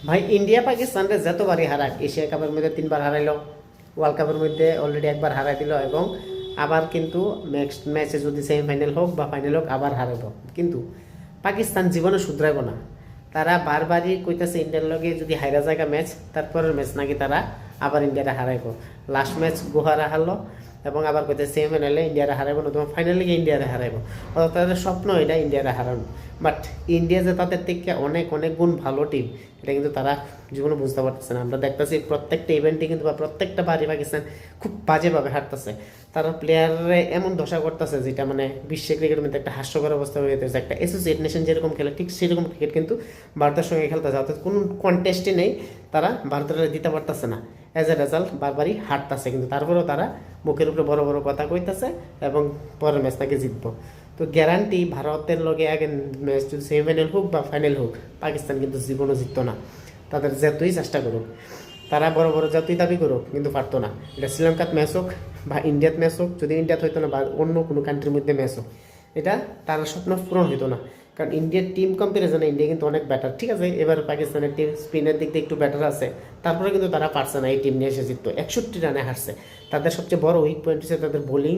ভাই ইন্ডিয়া পাকিস্তানকে যতবারই হারায়, এশিয়া কাপের মধ্যে 3বার হারাইলো, ওয়ার্ল্ড কাপের মধ্যে অলরেডি একবার হারাই দিল, এবং আবার কিন্তু নেক্সট ম্যাচে যদি সেমিফাইনাল হোক বা ফাইনাল হোক আবার হারাইব। কিন্তু পাকিস্তান জীবনে শুধরাইব না। তারা বারবারই কইতেছে ইন্ডিয়ার লগে যদি হাইরা জায়গা ম্যাচ, তারপরের ম্যাচ নাকি তারা আবার ইন্ডিয়ারে হারাইব। লাস্ট ম্যাচ গুহারা হারলো, এবং আবার কইতে সেমিফাইনালে ইন্ডিয়ারে হারাইব না, তোমার ফাইনালে গিয়ে ইন্ডিয়ারে হারাইব। অর্থাৎ তাদের স্বপ্ন এটা ইন্ডিয়ারে হারানো। বাট ইন্ডিয়া যে তাদের থেকে অনেক অনেক গুণ ভালো টিম, এটা কিন্তু তারা জীবনে বুঝতে পারতেছে না। আমরা দেখতেছি প্রত্যেকটা ইভেন্টে কিন্তু বা প্রত্যেকটা বাড়ি পাকিস্তান খুব বাজেভাবে হারতেছে। তারা প্লেয়ারে এমন দশা করতেছে যেটা মানে বিশ্ব ক্রিকেটের মধ্যে একটা হাস্যকর অবস্থা হয়ে যেতেছে। একটা অ্যাসোসিয়েট নেশন যেরকম খেলে ঠিক সেরকম ক্রিকেট কিন্তু ভারতের সঙ্গে খেলতেছে, অর্থাৎ কোনো কন্টেস্টই নেই, তারা ভারতের দিতে পারতেছে না। অ্যাজ এ রেজাল্ট বারবারই হারতেছে, কিন্তু তারপরেও তারা মুখের উপরে বড় বড় কথা কইতেছে এবং পরের ম্যাচ নাকি জিতবো। তো গ্যারান্টি ভারতের লগে আগে ম্যাচ যদি সেমিফাইনাল হোক বা ফাইনাল হোক, পাকিস্তান কিন্তু জীবনও জিততো না। তাদের যতই চেষ্টা করুক, তারা বড় বড় যতই দাবি করুক, কিন্তু পারতো না। এটা শ্রীলঙ্কাত ম্যাচ হোক বা ইন্ডিয়াত ম্যাচ হোক, যদি ইন্ডিয়াত হইতো না বা অন্য কোনো কান্ট্রির মধ্যে ম্যাচ হোক, এটা তার স্বপ্ন পূরণ হইতো না। কারণ ইন্ডিয়ার টিম কম্পারিজনে ইন্ডিয়া কিন্তু অনেক ব্যাটার। ঠিক আছে, এবার পাকিস্তানের টিম স্পিনের দিক দিয়ে একটু ব্যাটার আছে, তারপরে কিন্তু তারা পারছে না এই টিম নিয়ে এসে জিততো। 61 রানে হারছে। তাদের সবচেয়ে বড় উইক পয়েন্ট হচ্ছে তাদের বোলিং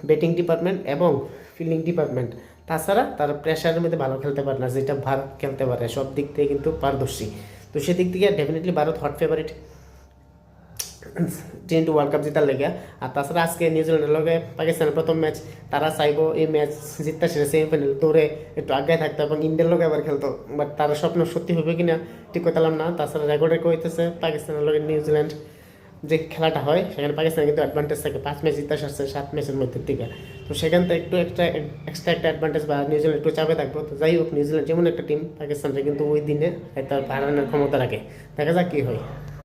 ব্যাটিং ডিপার্টমেন্ট এবং ফিল্ডিং ডিপার্টমেন্ট। তাছাড়া তারা প্রেশারের মধ্যে ভালো খেলতে পারে না, যেটা ভারত খেলতে পারে। সব দিক থেকে কিন্তু পারদর্শী। তো সেদিক থেকে definitely Bharat hot favourite T20 world cup জেতার লেগে। আর তাছাড়া আজকে নিউজিল্যান্ডের লগে পাকিস্তানের প্রথম ম্যাচ, তারা চাইবো এই ম্যাচ জিততে, সেটা সেমিফাইনাল দৌড়ে একটু আগায় থাকতো এবং ইন্ডিয়ার লগে আবার খেলতো। বাট তার স্বপ্ন সত্যি হবে কিনা ঠিক করতাম না। তাছাড়া রেকর্ডে কইতেছে পাকিস্তানের লগে নিউজিল্যান্ড যে খেলাটা হয়, সেখানে পাকিস্তান কিন্তু অ্যাডভান্টেজ থাকে। 5 ম্যাচ জিতে আসছে 7 ম্যাচের মধ্যে থেকে। তো সেখান থেকে একটু এক্সট্রা একটা অ্যাডভান্টেজ বা নিউজিল্যান্ড একটু চাপে থাকবো। তো যাই হোক, নিউজিল্যান্ড যেমন একটা টিম, পাকিস্তানটা কিন্তু ওই দিনে তার হারানোর ক্ষমতা রাখে। দেখা যাক কী হয়।